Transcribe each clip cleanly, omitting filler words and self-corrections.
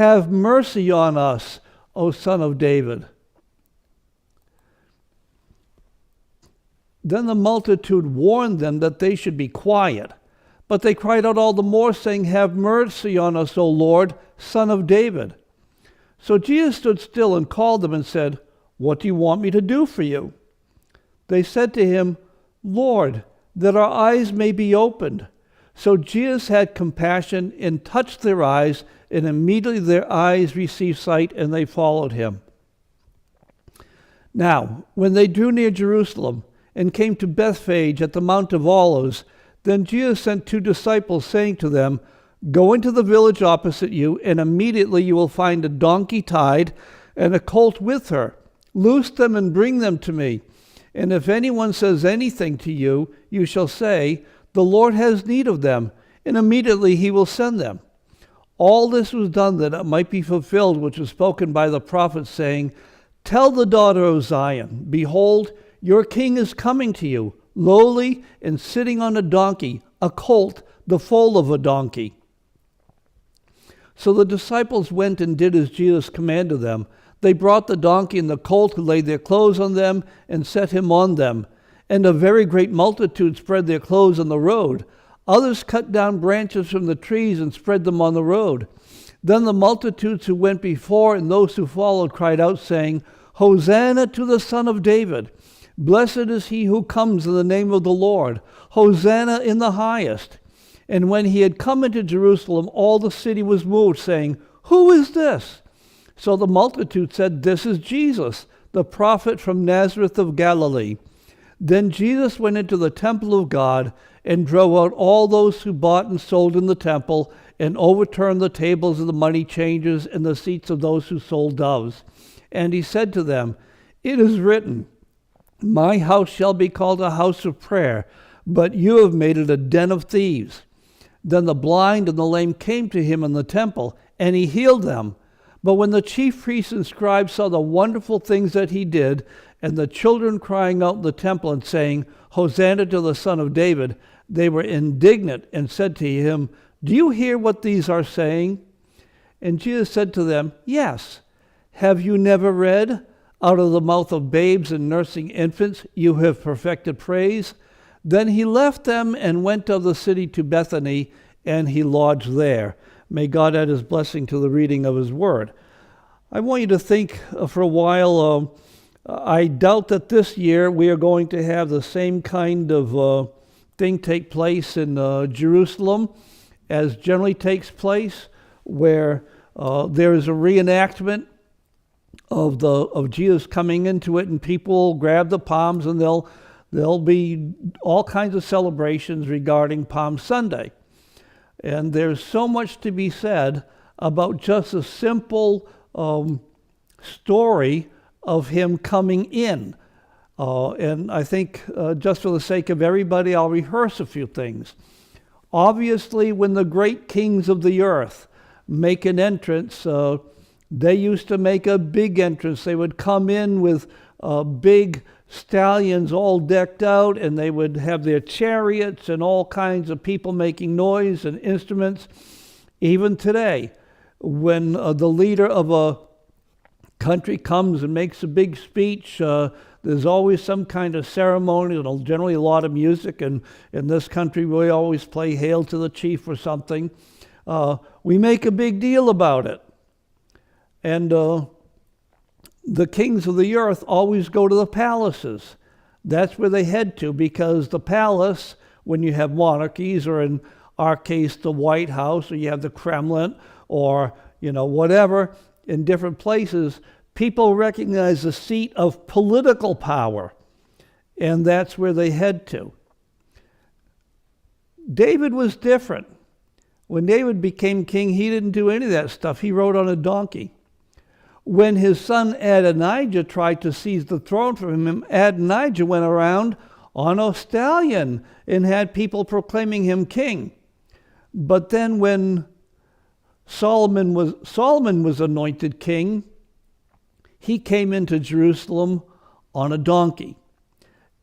"Have mercy on us, O Son of David." Then the multitude warned them that they should be quiet. But they cried out all the more, saying, "Have mercy on us, O Lord, Son of David." So Jesus stood still and called them and said, "What do you want me to do for you?" They said to him, "Lord, that our eyes may be opened." So Jesus had compassion and touched their eyes, and immediately their eyes received sight, and they followed him. Now, when they drew near Jerusalem and came to Bethphage at the Mount of Olives, then Jesus sent 2 disciples, saying to them, "Go into the village opposite you, and immediately you will find a donkey tied and a colt with her. Loose them and bring them to me. And if anyone says anything to you, you shall say, 'The Lord has need of them,' and immediately he will send them." All this was done that it might be fulfilled which was spoken by the prophet, saying, "Tell the daughter of Zion, behold, your king is coming to you, lowly and sitting on a donkey, a colt, the foal of a donkey." So the disciples went and did as Jesus commanded them. They brought the donkey and the colt, who laid their clothes on them, and set him on them. And a very great multitude spread their clothes on the road. Others cut down branches from the trees and spread them on the road. Then the multitudes who went before and those who followed cried out, saying, "Hosanna to the Son of David! Blessed is he who comes in the name of the Lord! Hosanna in the highest!" And when he had come into Jerusalem, all the city was moved, saying, "Who is this?" So the multitude said, "This is Jesus, the prophet from Nazareth of Galilee." Then Jesus went into the temple of God and drove out all those who bought and sold in the temple, and overturned the tables of the money changers and the seats of those who sold doves. And he said to them, "It is written, 'My house shall be called a house of prayer,' but you have made it a den of thieves." Then the blind and the lame came to him in the temple, and he healed them. But when the chief priests and scribes saw the wonderful things that he did, and the children crying out in the temple and saying, "Hosanna to the Son of David," they were indignant and said to him, "Do you hear what these are saying?" And Jesus said to them, "Yes. Have you never read, 'Out of the mouth of babes and nursing infants you have perfected praise'?" Then he left them and went of the city to Bethany, and he lodged there. May God add his blessing to the reading of his word. I want you to think for a while. I doubt that this year we are going to have the same kind of thing take place in Jerusalem as generally takes place, where there is a reenactment of Jesus coming into it, and people grab the palms, and there'll be all kinds of celebrations regarding Palm Sunday. And there's so much to be said about just a simple story of him coming in. And I think just for the sake of everybody, I'll rehearse a few things. Obviously, when the great kings of the earth make an entrance, they used to make a big entrance. They would come in with big stallions all decked out, and they would have their chariots and all kinds of people making noise and instruments. Even today, when the leader of a country comes and makes a big speech, there's always some kind of ceremony, and generally a lot of music. And in this country, we always play "Hail to the Chief" or something. We make a big deal about it. And the kings of the earth always go to the palaces. That's where they head to, because the palace, when you have monarchies, or in our case, the White House, or you have the Kremlin, or whatever, in different places, people recognize the seat of political power, and that's where they head to. David was different. When David became king, he didn't do any of that stuff. He rode on a donkey. When his son Adonijah tried to seize the throne from him, Adonijah went around on a stallion and had people proclaiming him king. But then when Solomon was anointed king, he came into Jerusalem on a donkey.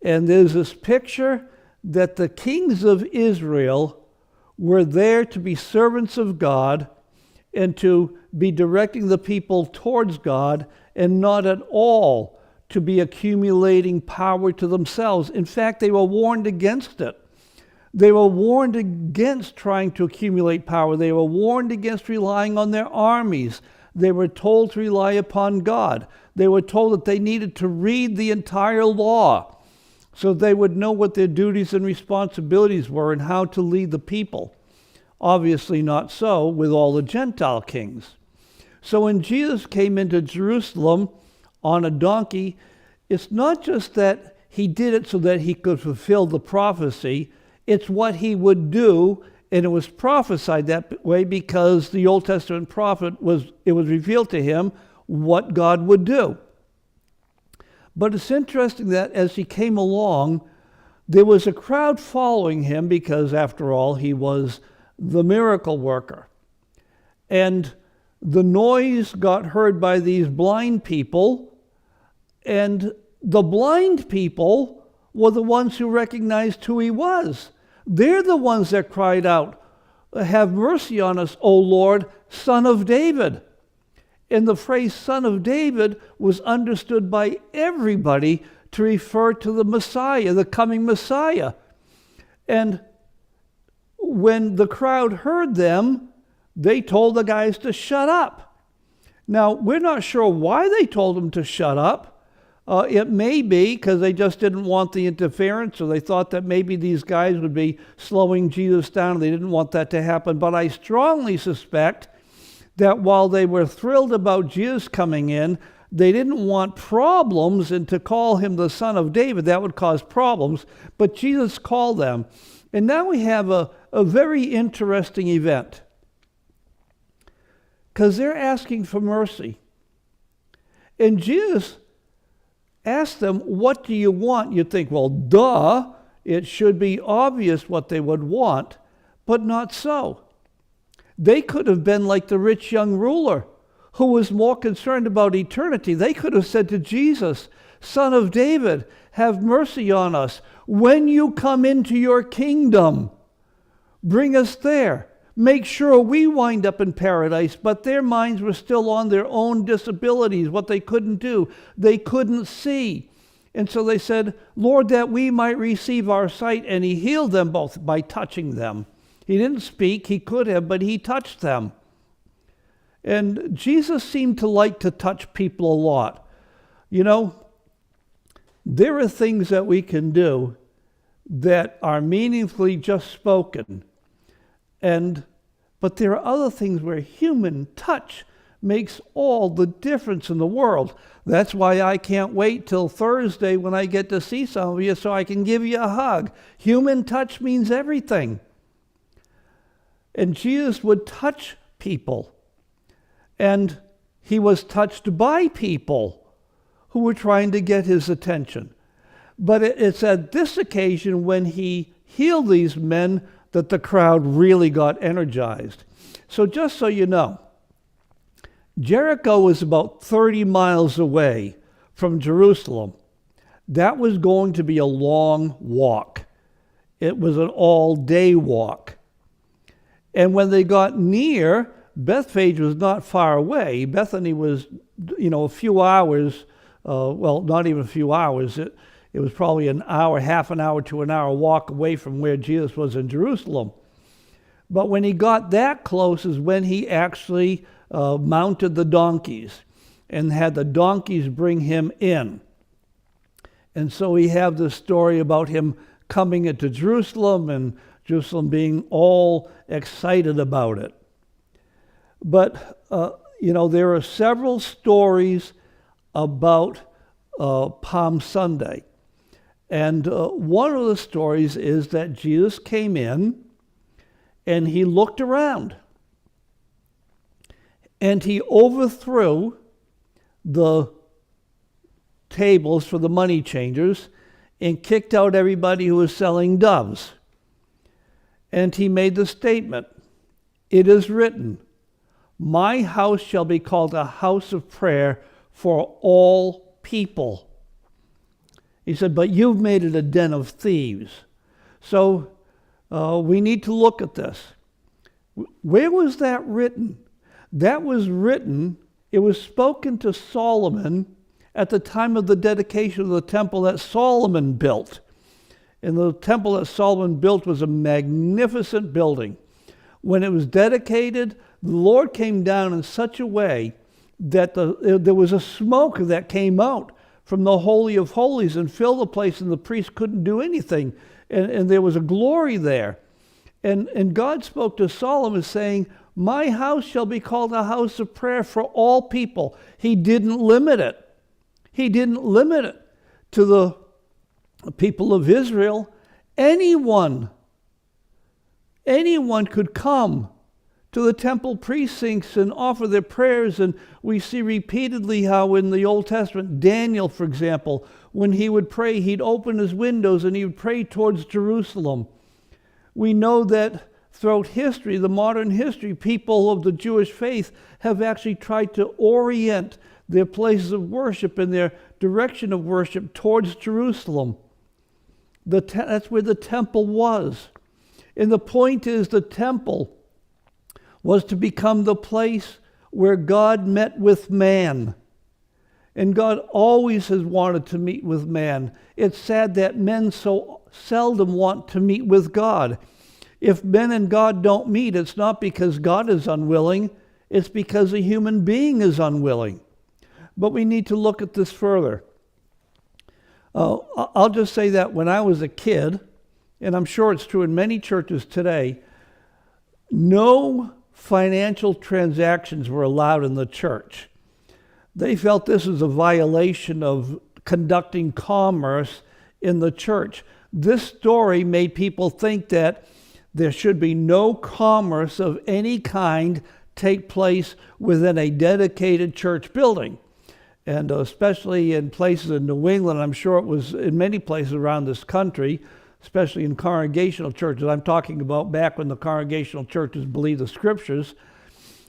And there's this picture that the kings of Israel were there to be servants of God, and to be directing the people towards God, and not at all to be accumulating power to themselves. In fact, they were warned against it. They were warned against trying to accumulate power. They were warned against relying on their armies. They were told to rely upon God. They were told that they needed to read the entire law so they would know what their duties and responsibilities were and how to lead the people. Obviously not so with all the Gentile kings. So when Jesus came into Jerusalem on a donkey, it's not just that he did it so that he could fulfill the prophecy. It's what he would do, and it was prophesied that way because the Old Testament prophet it was revealed to him what God would do. But it's interesting that as he came along, there was a crowd following him because, after all, he was the miracle worker. And the noise got heard by these blind people, and the blind people were the ones who recognized who he was. They're the ones that cried out, "Have mercy on us, O Lord, Son of David." And the phrase Son of David was understood by everybody to refer to the Messiah, the coming Messiah. And when the crowd heard them, they told the guys to shut up. Now, we're not sure why they told them to shut up. It may be because they just didn't want the interference, or they thought that maybe these guys would be slowing Jesus down, and they didn't want that to happen. But I strongly suspect that while they were thrilled about Jesus coming in, they didn't want problems, and to call him the Son of David, that would cause problems. But Jesus called them. And now we have a very interesting event, because they're asking for mercy. And Jesus asked them, "What do you want?" You'd think, well, duh, it should be obvious what they would want, but not so. They could have been like the rich young ruler who was more concerned about eternity. They could have said to Jesus, "Son of David, have mercy on us. When you come into your kingdom, bring us there. Make sure we wind up in paradise." But their minds were still on their own disabilities, what they couldn't do. They couldn't see. And so they said, "Lord, that we might receive our sight." And he healed them both by touching them. He didn't speak, he could have, but he touched them. And Jesus seemed to like to touch people a lot. You know, there are things that we can do that are meaningfully just spoken. But there are other things where human touch makes all the difference in the world. That's why I can't wait till Thursday when I get to see some of you so I can give you a hug. Human touch means everything. And Jesus would touch people. And he was touched by people who were trying to get his attention. But it's at this occasion when he healed these men that the crowd really got energized. So just so you know, Jericho was about 30 miles away from Jerusalem. That was going to be a long walk. It was an all-day walk. And when they got near, Bethphage was not far away. Bethany was, a few hours, not even a few hours. It was probably an hour, half an hour to an hour walk away from where Jesus was in Jerusalem. But when he got that close is when he actually mounted the donkeys and had the donkeys bring him in. And so we have this story about him coming into Jerusalem and Jerusalem being all excited about it. But, there are several stories about Palm Sunday. And one of the stories is that Jesus came in and he looked around and he overthrew the tables for the money changers and kicked out everybody who was selling doves. And he made the statement, "It is written, my house shall be called a house of prayer for all people." He said, "But you've made it a den of thieves." So we need to look at this. Where was that written? That was written, it was spoken to Solomon at the time of the dedication of the temple that Solomon built. And the temple that Solomon built was a magnificent building. When it was dedicated, the Lord came down in such a way that there was a smoke that came out from the Holy of Holies and filled the place, and the priest couldn't do anything. And there was a glory there. And God spoke to Solomon saying, my house shall be called a house of prayer for all people. He didn't limit it. He didn't limit it to the people of Israel. Anyone could come to the temple precincts and offer their prayers. And we see repeatedly how in the Old Testament, Daniel, for example, when he would pray, he'd open his windows and he would pray towards Jerusalem. We know that throughout history, the modern history, people of the Jewish faith have actually tried to orient their places of worship and their direction of worship towards Jerusalem. That's where the temple was. And the point is, the temple was to become the place where God met with man. And God always has wanted to meet with man. It's sad that men so seldom want to meet with God. If men and God don't meet, it's not because God is unwilling, it's because a human being is unwilling. But we need to look at this further. I'll just say that when I was a kid, and I'm sure it's true in many churches today, no financial transactions were allowed in the church. They felt this was a violation of conducting commerce in the church. This story made people think that there should be no commerce of any kind take place within a dedicated church building. And especially in places in New England, I'm sure it was in many places around this country, especially in congregational churches. I'm talking about back when the congregational churches believed the scriptures.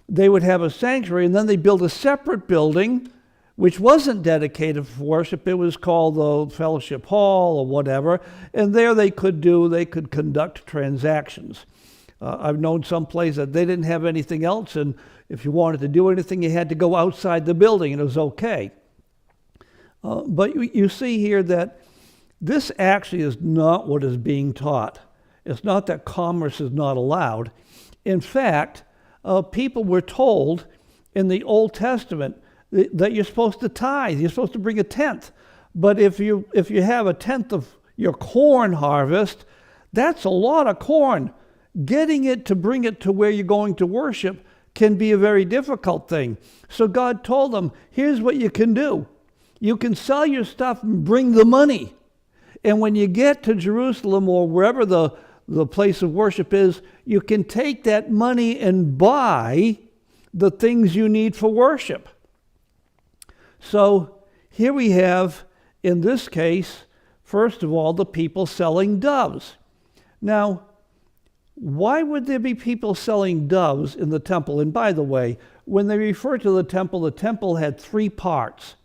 They would have a sanctuary, and then they build a separate building which wasn't dedicated for worship. It was called the fellowship hall or whatever, and there they could conduct transactions. I've known some places that they didn't have anything else, and if you wanted to do anything, you had to go outside the building, and it was okay. But you see here that this actually is not what is being taught. It's not that commerce is not allowed. In fact, people were told in the Old Testament that you're supposed to tithe. You're supposed to bring a tenth. But if you have a tenth of your corn harvest, that's a lot of corn. Getting it to bring it to where you're going to worship can be a very difficult thing. So God told them, here's what you can do. You can sell your stuff and bring the money. And when you get to Jerusalem or wherever the place of worship is, you can take that money and buy the things you need for worship. So here we have, in this case, first of all, the people selling doves. Now, why would there be people selling doves in the temple? And by the way, when they refer to the temple had three parts.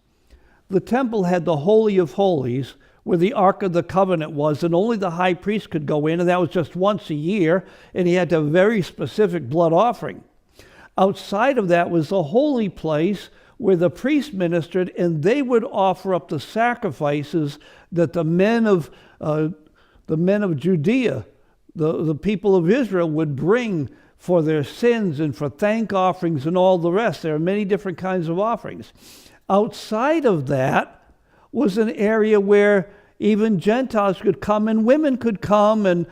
The temple had the Holy of Holies, where the Ark of the Covenant was, and only the high priest could go in, and that was just once a year, and he had to have a very specific blood offering. Outside of that was the holy place where the priest ministered, and they would offer up the sacrifices that the men of Judea, the people of Israel, would bring for their sins and for thank offerings and all the rest. There are many different kinds of offerings. Outside of that was an area where even Gentiles could come and women could come and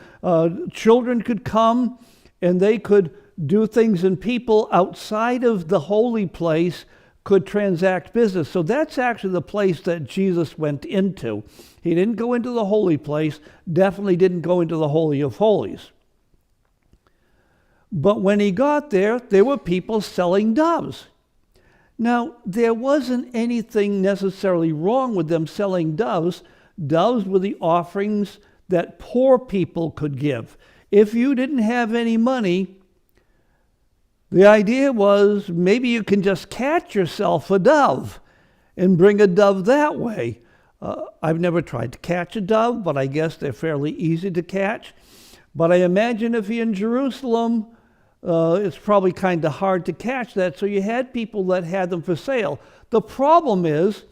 children could come, and they could do things, and people outside of the holy place could transact business. So that's actually the place that Jesus went into. He didn't go into the holy place, definitely didn't go into the Holy of Holies. But when he got there were people selling doves. Now, there wasn't anything necessarily wrong with them selling doves. Doves were the offerings that poor people could give. If you didn't have any money, the idea was maybe you can just catch yourself a dove and bring a dove that way. I've never tried to catch a dove, but I guess they're fairly easy to catch. But I imagine if you're in Jerusalem, it's probably kind of hard to catch that. So you had people that had them for sale. The problem is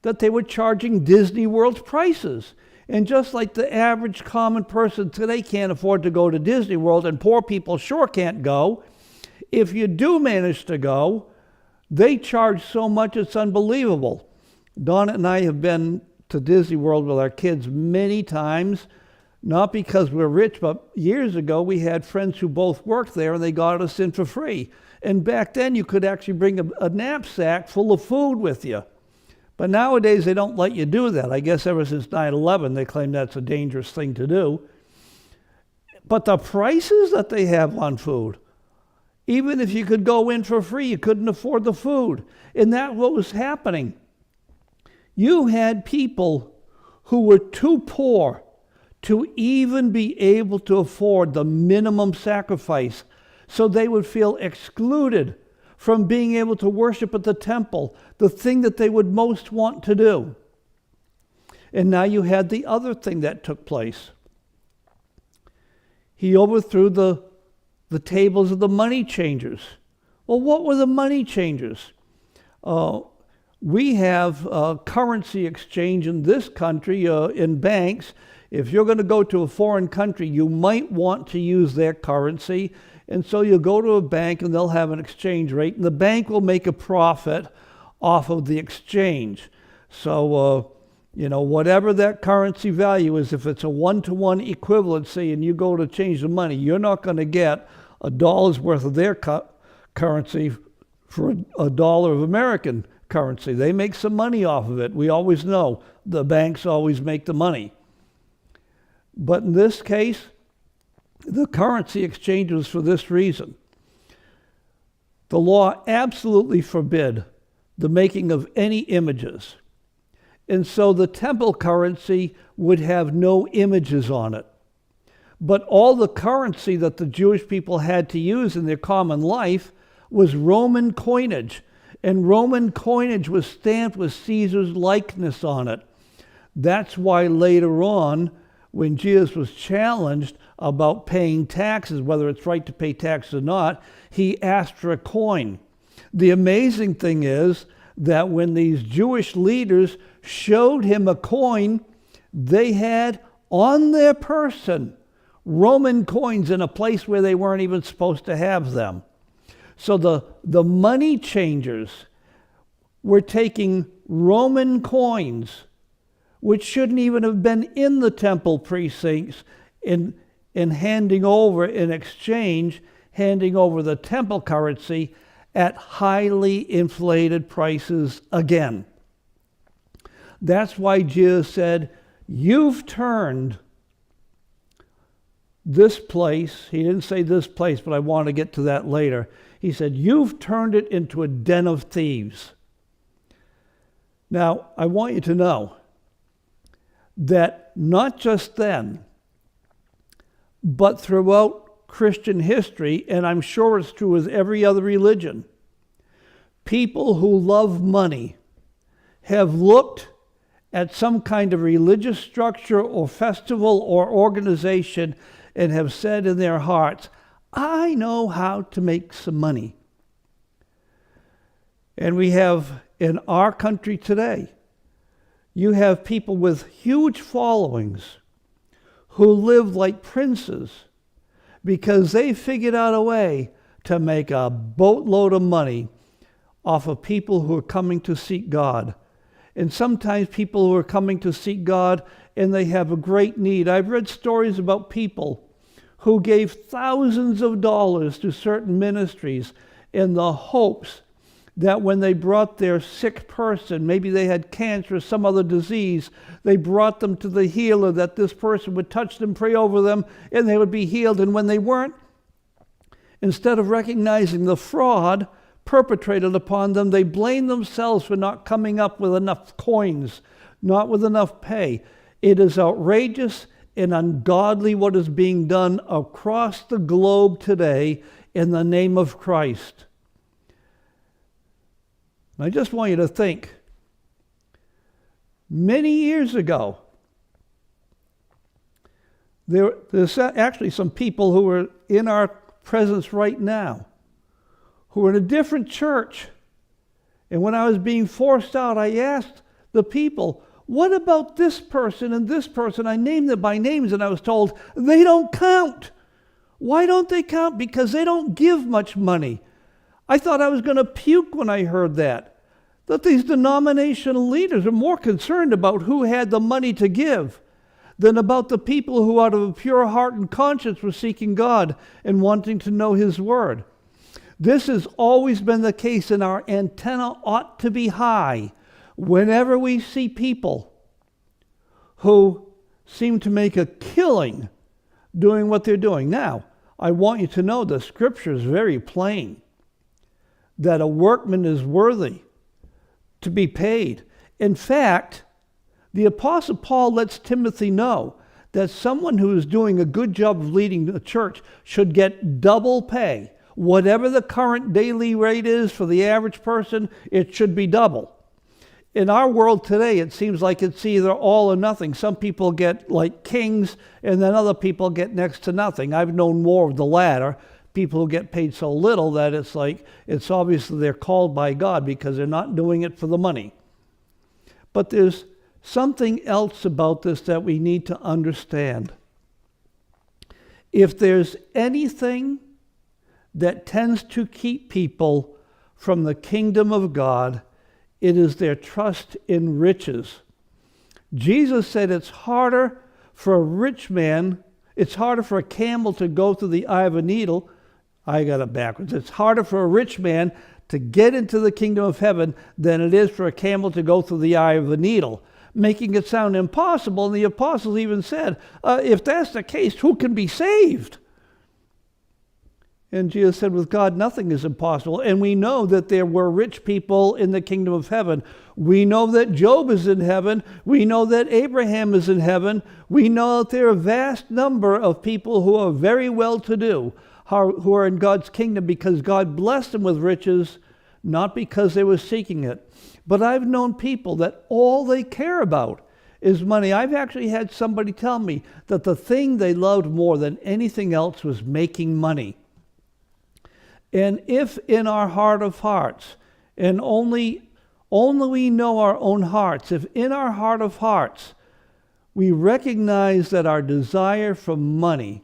that they were charging Disney World prices. And just like the average common person today can't afford to go to Disney World, and poor people sure can't go, if you do manage to go, they charge so much it's unbelievable. Donna and I have been to Disney World with our kids many times, not because we're rich, but years ago we had friends who both worked there and they got us in for free. And back then you could actually bring a knapsack full of food with you. But nowadays they don't let you do that. I guess ever since 9/11 they claim that's a dangerous thing to do. But the prices that they have on food, even if you could go in for free, you couldn't afford the food. And that's what was happening. You had people who were too poor to even be able to afford the minimum sacrifice. So they would feel excluded from being able to worship at the temple, the thing that they would most want to do. And now you had the other thing that took place. He overthrew the tables of the money changers. Well, what were the money changers? We have currency exchange in this country in banks. If you're going to go to a foreign country, you might want to use their currency. And so you'll go to a bank and they'll have an exchange rate, and the bank will make a profit off of the exchange. So, whatever that currency value is, if it's a one-to-one equivalency and you go to change the money, you're not going to get $1 worth of their currency for $1 of American currency. They make some money off of it. We always know the banks always make the money. But in this case, the currency exchange was for this reason. The law absolutely forbid the making of any images. And so the temple currency would have no images on it. But all the currency that the Jewish people had to use in their common life was Roman coinage. And Roman coinage was stamped with Caesar's likeness on it. That's why later on, when Jesus was challenged about paying taxes, whether it's right to pay taxes or not, he asked for a coin. The amazing thing is that when these Jewish leaders showed him a coin, they had on their person Roman coins in a place where they weren't even supposed to have them. So the money changers were taking Roman coins, which shouldn't even have been in the temple precincts, in handing over, in exchange, handing over the temple currency at highly inflated prices again. That's why Jesus said, you've turned this place, he didn't say this place, but I want to get to that later. He said, you've turned it into a den of thieves. Now, I want you to know that not just then, but throughout Christian history, and I'm sure it's true with every other religion, people who love money have looked at some kind of religious structure or festival or organization and have said in their hearts, I know how to make some money. And we have in our country today, you have people with huge followings who live like princes because they figured out a way to make a boatload of money off of people who are coming to seek God. And sometimes people who are coming to seek God and they have a great need. I've read stories about people who gave thousands of dollars to certain ministries in the hopes that when they brought their sick person, maybe they had cancer or some other disease, they brought them to the healer, that this person would touch them, pray over them, and they would be healed. And when they weren't, instead of recognizing the fraud perpetrated upon them, they blamed themselves for not coming up with enough coins, not with enough pay. It is outrageous and ungodly what is being done across the globe today in the name of Christ. I just want you to think, many years ago, there's actually some people who were in our presence right now who are in a different church. And when I was being forced out, I asked the people, what about this person and this person? I named them by names, and I was told, they don't count. Why don't they count? Because they don't give much money. I thought I was going to puke when I heard that these denominational leaders are more concerned about who had the money to give than about the people who out of a pure heart and conscience were seeking God and wanting to know His Word. This has always been the case, and our antenna ought to be high whenever we see people who seem to make a killing doing what they're doing. Now, I want you to know the Scripture is very plain that a workman is worthy to be paid. In fact, the Apostle Paul lets Timothy know that someone who is doing a good job of leading the church should get double pay. Whatever the current daily rate is for the average person, it should be double. In our world today, it seems like it's either all or nothing. Some people get like kings, and then other people get next to nothing. I've known more of the latter, people who get paid so little that it's like, it's obviously they're called by God because they're not doing it for the money. But there's something else about this that we need to understand. If there's anything that tends to keep people from the kingdom of God, it is their trust in riches. Jesus said it's harder for a rich man, it's harder for a camel to go through the eye of a needle. I got it backwards. It's harder for a rich man to get into the kingdom of heaven than it is for a camel to go through the eye of a needle, making it sound impossible. And the apostles even said, if that's the case, who can be saved? And Jesus said, with God, nothing is impossible. And we know that there were rich people in the kingdom of heaven. We know that Job is in heaven. We know that Abraham is in heaven. We know that there are a vast number of people who are very well-to-do, who are in God's kingdom because God blessed them with riches, not because they were seeking it. But I've known people that all they care about is money. I've actually had somebody tell me that the thing they loved more than anything else was making money. And if in our heart of hearts, and only we know our own hearts, if in our heart of hearts we recognize that our desire for money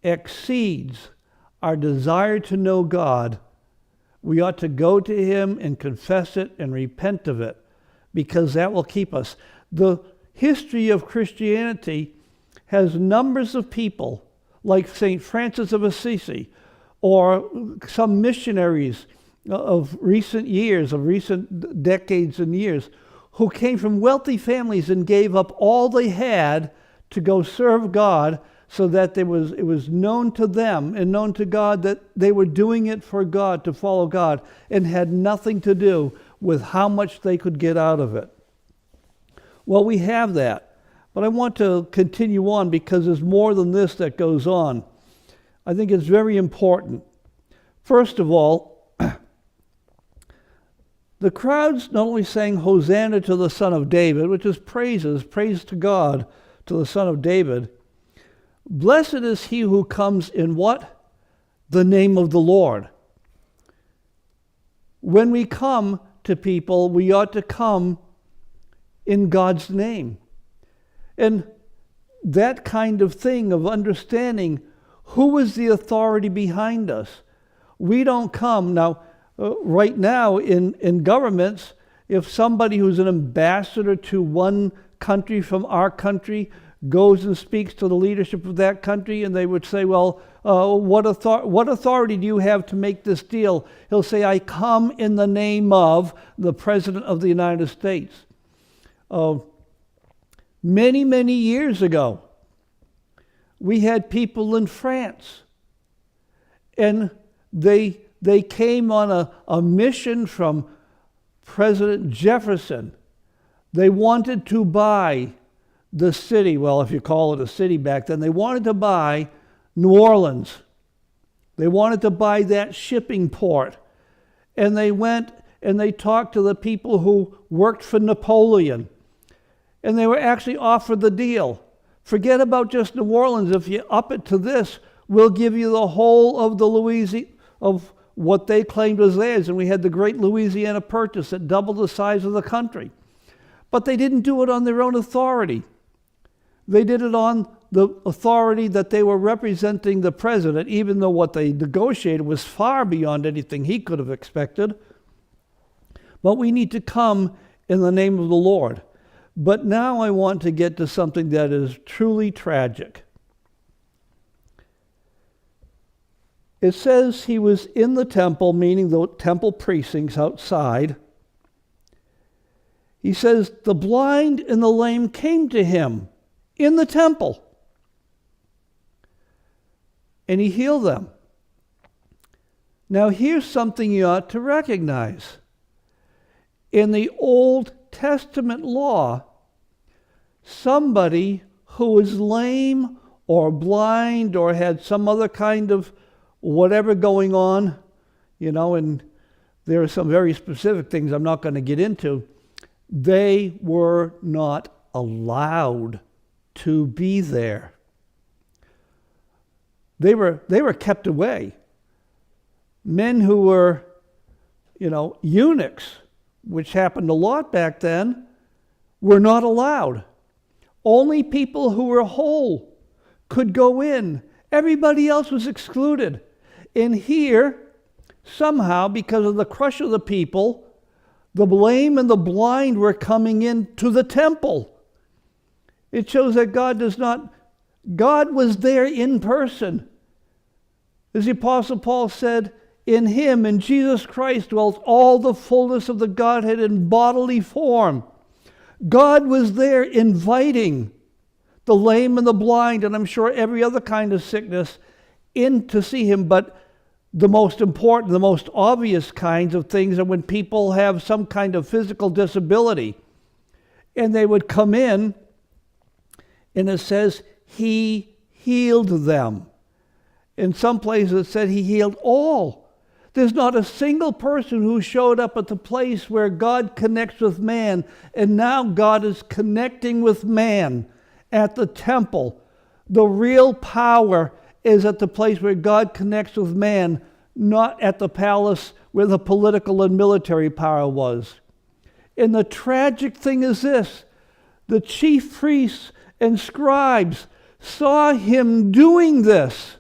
exceeds our desire to know God, we ought to go to Him and confess it and repent of it, because that will keep us. The history of Christianity has numbers of people, like St. Francis of Assisi, or some missionaries of recent years, of recent decades and years, who came from wealthy families and gave up all they had to go serve God, so that it was known to them and known to God that they were doing it for God, to follow God, and had nothing to do with how much they could get out of it. Well, we have that, but I want to continue on because there's more than this that goes on. I think it's very important. First of all, the crowds not only sang Hosanna to the Son of David, which is praise to God, to the Son of David. Blessed is he who comes in what? The name of the Lord. When we come to people, we ought to come in God's name. And that kind of thing of understanding who is the authority behind us. We don't come. Now, right now in governments, if somebody who's an ambassador to one country from our country goes and speaks to the leadership of that country, and they would say, well, what authority do you have to make this deal? He'll say, I come in the name of the President of the United States. Many, many years ago, we had people in France, and they came on a mission from President Jefferson. They wanted to buy the city, well, if you call it a city back then, they wanted to buy New Orleans. They wanted to buy that shipping port. And they went and they talked to the people who worked for Napoleon. And they were actually offered the deal. Forget about just New Orleans. If you up it to this, We'll give you the whole of the of what they claimed was theirs. And we had the great Louisiana Purchase that doubled the size of the country. But they didn't do it on their own authority. They did it on the authority that they were representing the president, even though what they negotiated was far beyond anything he could have expected. But we need to come in the name of the Lord. But now I want to get to something that is truly tragic. It says he was in the temple, meaning the temple precincts outside. He says, the blind and the lame came to him in the temple, and he healed them. Now here's something you ought to recognize. In the Old Testament law, somebody who was lame or blind or had some other kind of whatever going on, and there are some very specific things I'm not going to get into, they were not allowed to be there. They were kept away. Men who were, eunuchs, which happened a lot back then, were not allowed. Only people who were whole could go in. Everybody else was excluded. And here, somehow, because of the crush of the people, the lame and the blind were coming into the temple. It shows that God was there in person. As the Apostle Paul said, in him, in Jesus Christ, dwells all the fullness of the Godhead in bodily form. God was there inviting the lame and the blind, and I'm sure every other kind of sickness, in to see him. But the most important, the most obvious kinds of things are when people have some kind of physical disability. And they would come in, and it says, he healed them. In some places it said he healed all. There's not a single person who showed up at the place where God connects with man, and now God is connecting with man at the temple. The real power is at the place where God connects with man, not at the palace where the political and military power was. And the tragic thing is this: the chief priests and scribes saw him doing this.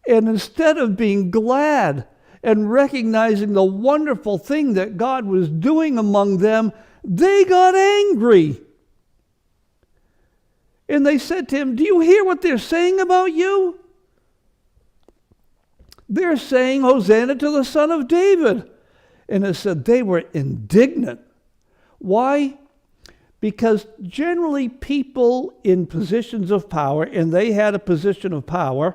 And instead of being glad and recognizing the wonderful thing that God was doing among them, they got angry. And they said to him, do you hear what they're saying about you? They're saying, Hosanna to the Son of David. And it said they were indignant. Why? Because generally people in positions of power, and they had a position of power,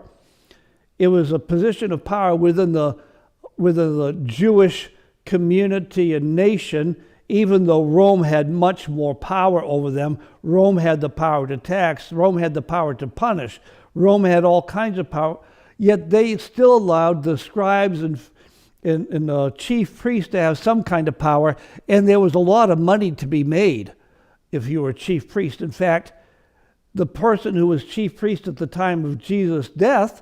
it was a position of power within the Jewish community and nation. Even though Rome had much more power over them, Rome had the power to tax, Rome had the power to punish, Rome had all kinds of power, yet they still allowed the scribes and the chief priests to have some kind of power, and there was a lot of money to be made if you were a chief priest. In fact, the person who was chief priest at the time of Jesus' death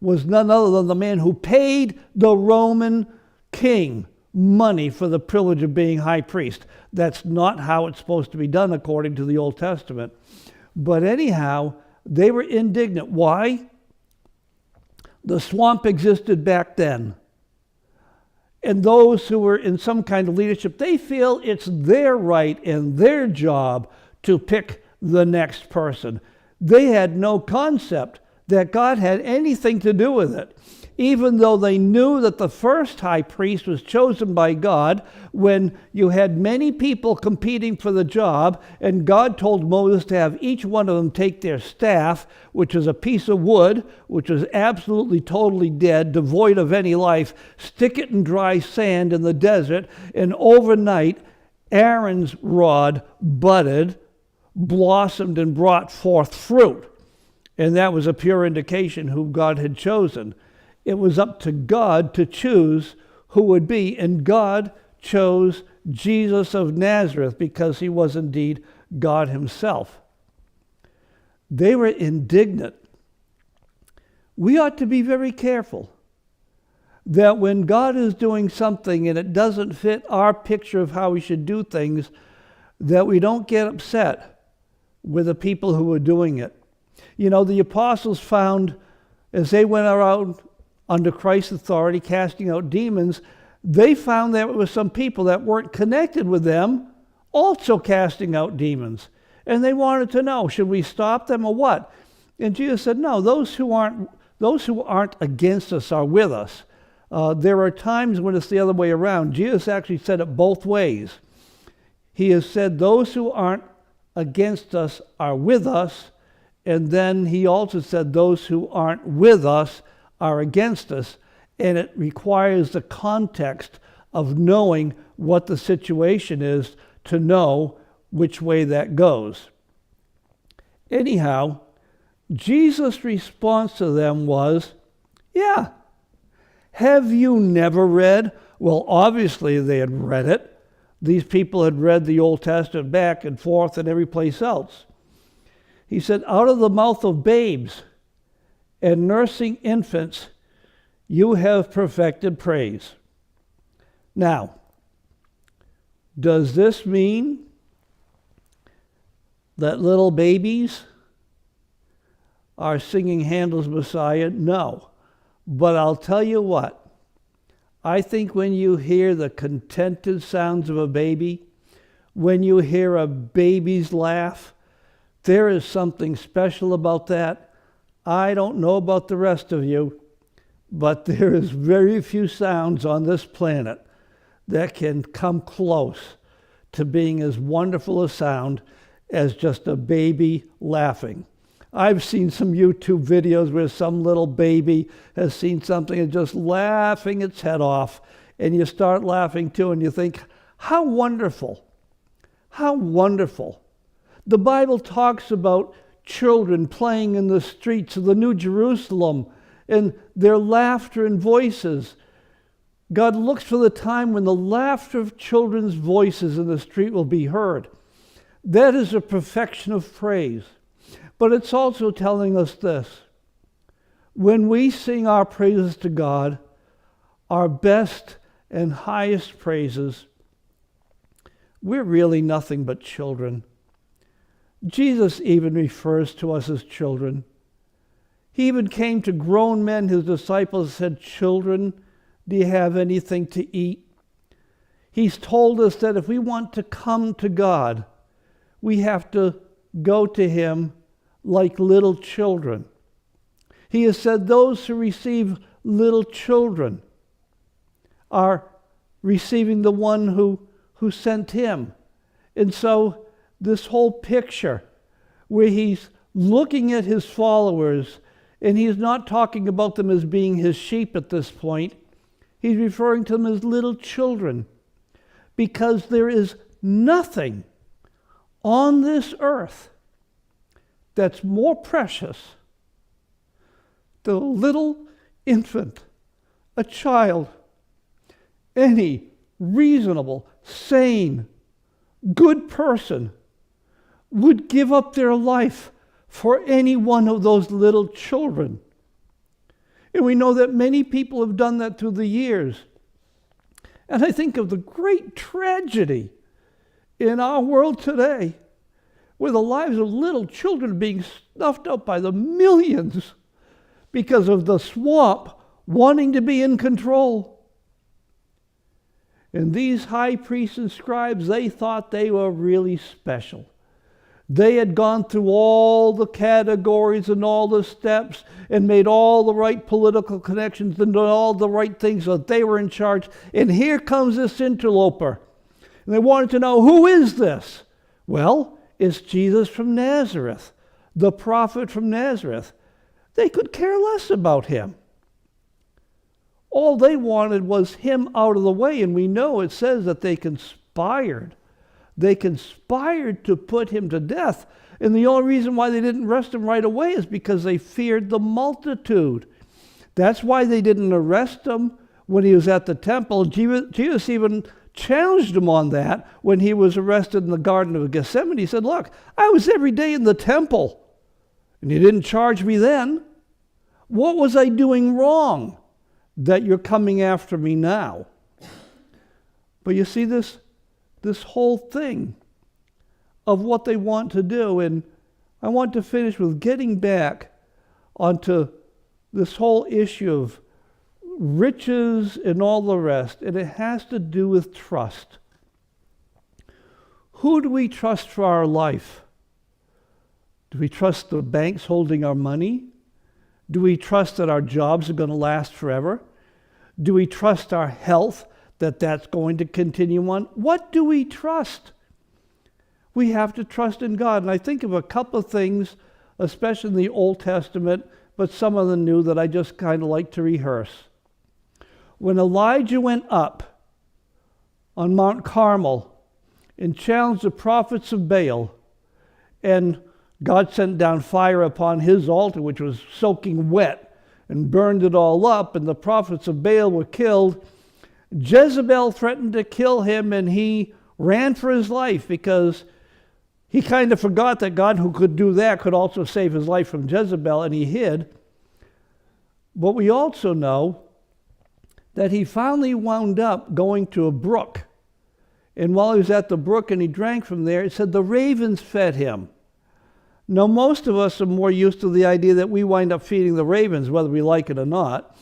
was none other than the man who paid the Roman king money for the privilege of being high priest. That's not how it's supposed to be done according to the Old Testament. But anyhow, they were indignant. Why? The swamp existed back then. And those who were in some kind of leadership, they feel it's their right and their job to pick the next person. They had no concept that God had anything to do with it. Even though they knew that the first high priest was chosen by God, when you had many people competing for the job, and God told Moses to have each one of them take their staff, which is a piece of wood, which was absolutely totally dead, devoid of any life, stick it in dry sand in the desert, and overnight Aaron's rod budded, blossomed, and brought forth fruit. And that was a pure indication who God had chosen. It was up to God to choose who would be, and God chose Jesus of Nazareth because he was indeed God himself. They were indignant. we ought to be very careful that when God is doing something and it doesn't fit our picture of how we should do things, that we don't get upset with the people who are doing it. You know, the apostles found, as they went around under Christ's authority casting out demons, they found there were some people that weren't connected with them also casting out demons. And they wanted to know, should we stop them or what? And Jesus said, no, those who aren't against us are with us. There are times when it's the other way around. Jesus actually said it both ways. He has said those who aren't against us are with us, and then he also said those who aren't with us are against us, and it requires the context of knowing what the situation is to know which way that goes. Anyhow, Jesus' response to them was, yeah, have you never read? Well, obviously they had read it. These people had read the Old Testament back and forth and every place else. He said, out of the mouth of babes and nursing infants, you have perfected praise. Now, does this mean that little babies are singing Handel's Messiah? No. But I'll tell you what, I think when you hear the contented sounds of a baby, when you hear a baby's laugh, there is something special about that. I don't know about the rest of you, but there is very few sounds on this planet that can come close to being as wonderful a sound as just a baby laughing. I've seen some YouTube videos where some little baby has seen something and just laughing its head off, and you start laughing too, and you think, how wonderful, how wonderful. The Bible talks about children playing in the streets of the New Jerusalem and their laughter and voices. God looks for the time when the laughter of children's voices in the street will be heard. That is a perfection of praise. But it's also telling us this. When we sing our praises to God, our best and highest praises, we're really nothing but children. Jesus even refers to us as children. He even came to grown men, his disciples, said, children, do you have anything to eat? He's told us that if we want to come to God, we have to go to him like little children. He has said those who receive little children are receiving the one who sent him. And so this whole picture where he's looking at his followers, and he's not talking about them as being his sheep at this point. He's referring to them as little children, because there is nothing on this earth that's more precious than a little infant, a child. Any reasonable, sane, good person would give up their life for any one of those little children. And we know that many people have done that through the years. And I think of the great tragedy in our world today, where the lives of little children are being snuffed out by the millions because of the swamp wanting to be in control. And these high priests and scribes, they thought they were really special. They had gone through all the categories and all the steps and made all the right political connections and done all the right things so that they were in charge. And here comes this interloper. And they wanted to know, who is this? Well, it's Jesus from Nazareth, the prophet from Nazareth. They could care less about him. All they wanted was him out of the way, and we know it says that they conspired. They conspired to put him to death, and the only reason why they didn't arrest him right away is because they feared the multitude. That's why they didn't arrest him when he was at the temple. Jesus even challenged him on that when he was arrested in the Garden of Gethsemane. He said, look, I was every day in the temple, and you didn't charge me then. What was I doing wrong that you're coming after me now? But you see this whole thing of what they want to do. And I want to finish with getting back onto this whole issue of riches and all the rest. And it has to do with trust. Who do we trust for our life? Do we trust the banks holding our money? Do we trust that our jobs are going to last forever? Do we trust our health, that that's going to continue on? What do we trust? We have to trust in God. And I think of a couple of things, especially in the Old Testament, but some of the New that I just kind of like to rehearse. When Elijah went up on Mount Carmel and challenged the prophets of Baal, and God sent down fire upon his altar, which was soaking wet, and burned it all up, and the prophets of Baal were killed. Jezebel threatened to kill him, and he ran for his life because he kind of forgot that God, who could do that, could also save his life from Jezebel, and he hid. But we also know that he finally wound up going to a brook. And while he was at the brook and he drank from there, it said the ravens fed him. Now, most of us are more used to the idea that we wind up feeding the ravens, whether we like it or not.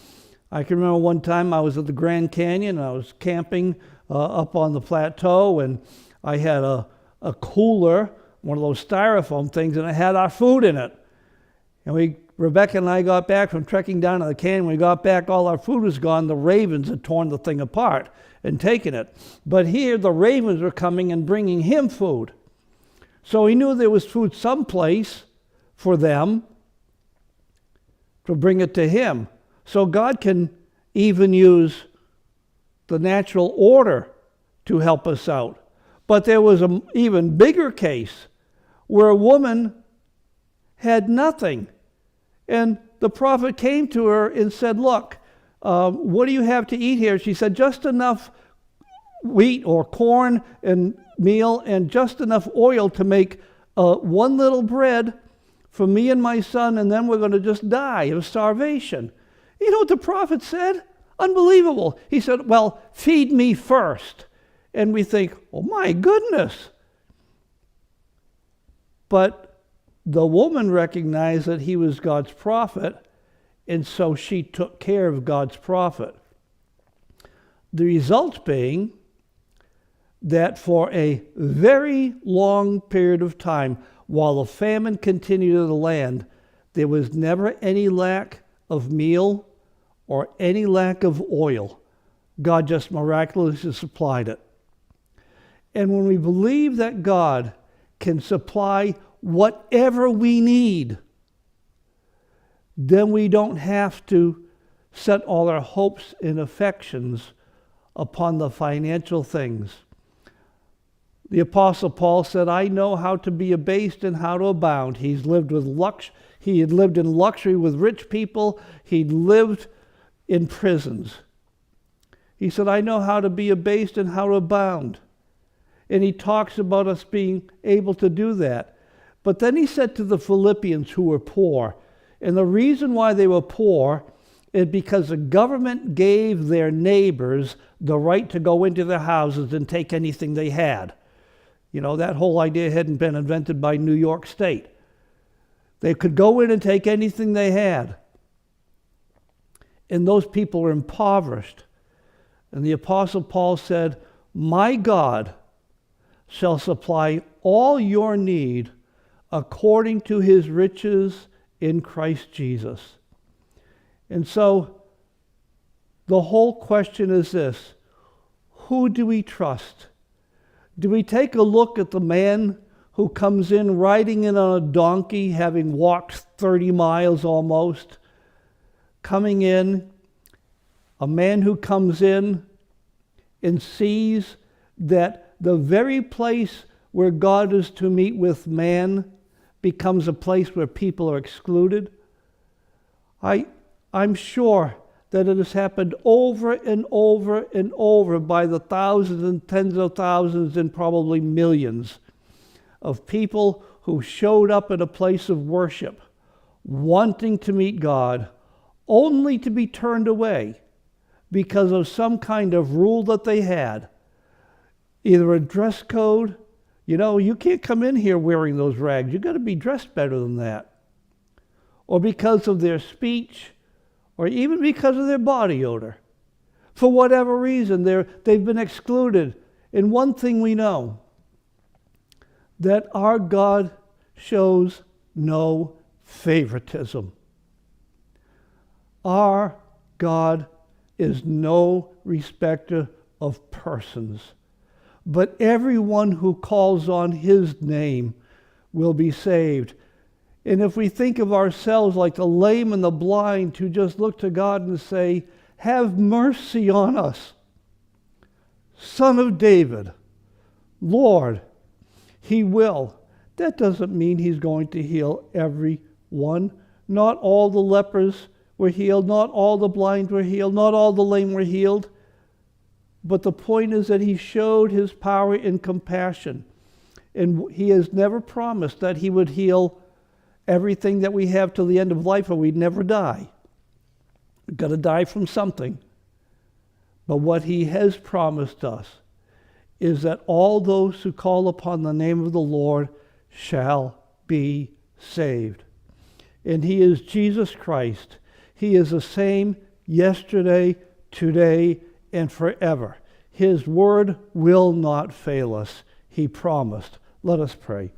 I can remember one time I was at the Grand Canyon, and I was camping up on the plateau, and I had a cooler, one of those styrofoam things, and it had our food in it. And Rebecca and I got back from trekking down to the canyon. When we got back, all our food was gone. The ravens had torn the thing apart and taken it. But here, the ravens were coming and bringing him food. So he knew there was food someplace for them to bring it to him. So God can even use the natural order to help us out. But there was an even bigger case where a woman had nothing. And the prophet came to her and said, look, what do you have to eat here? She said, just enough wheat or corn and meal and just enough oil to make one little bread for me and my son, and then we're going to just die of starvation. You know what the prophet said? Unbelievable. He said, well, feed me first. And we think, oh my goodness. But the woman recognized that he was God's prophet, and so she took care of God's prophet. The result being that for a very long period of time, while the famine continued in the land, there was never any lack of meal or any lack of oil. God just miraculously supplied it. And when we believe that God can supply whatever we need, then we don't have to set all our hopes and affections upon the financial things. The Apostle Paul said, I know how to be abased and how to abound. He had lived in luxury with rich people. He'd lived in prisons. He said, I know how to be abased and how to abound. And he talks about us being able to do that. But then he said to the Philippians who were poor, and the reason why they were poor is because the government gave their neighbors the right to go into their houses and take anything they had. You know, that whole idea hadn't been invented by New York State. They could go in and take anything they had. And those people were impoverished. And the Apostle Paul said, my God shall supply all your need according to his riches in Christ Jesus. And so the whole question is this: who do we trust? Do we take a look at the man who comes in riding in on a donkey, having walked 30 miles almost, coming in, a man who comes in and sees that the very place where God is to meet with man becomes a place where people are excluded? I'm sure that it has happened over and over and over by the thousands and tens of thousands and probably millions of people who showed up at a place of worship, wanting to meet God, only to be turned away because of some kind of rule that they had, either a dress code. You can't come in here wearing those rags. You've got to be dressed better than that. Or because of their speech, or even because of their body odor. For whatever reason, they've been excluded. And one thing we know, that our God shows no favoritism. Our God is no respecter of persons, but everyone who calls on his name will be saved. And if we think of ourselves like the lame and the blind who just look to God and say, have mercy on us, Son of David, Lord, he will. That doesn't mean he's going to heal everyone. Not all the lepers were healed, not all the blind were healed, not all the lame were healed. But the point is that he showed his power in compassion. And he has never promised that he would heal everything that we have till the end of life, or we'd never die. We've got to die from something. But what he has promised us is that all those who call upon the name of the Lord shall be saved. And he is Jesus Christ. He is the same yesterday, today, and forever. His word will not fail us. He promised. Let us pray.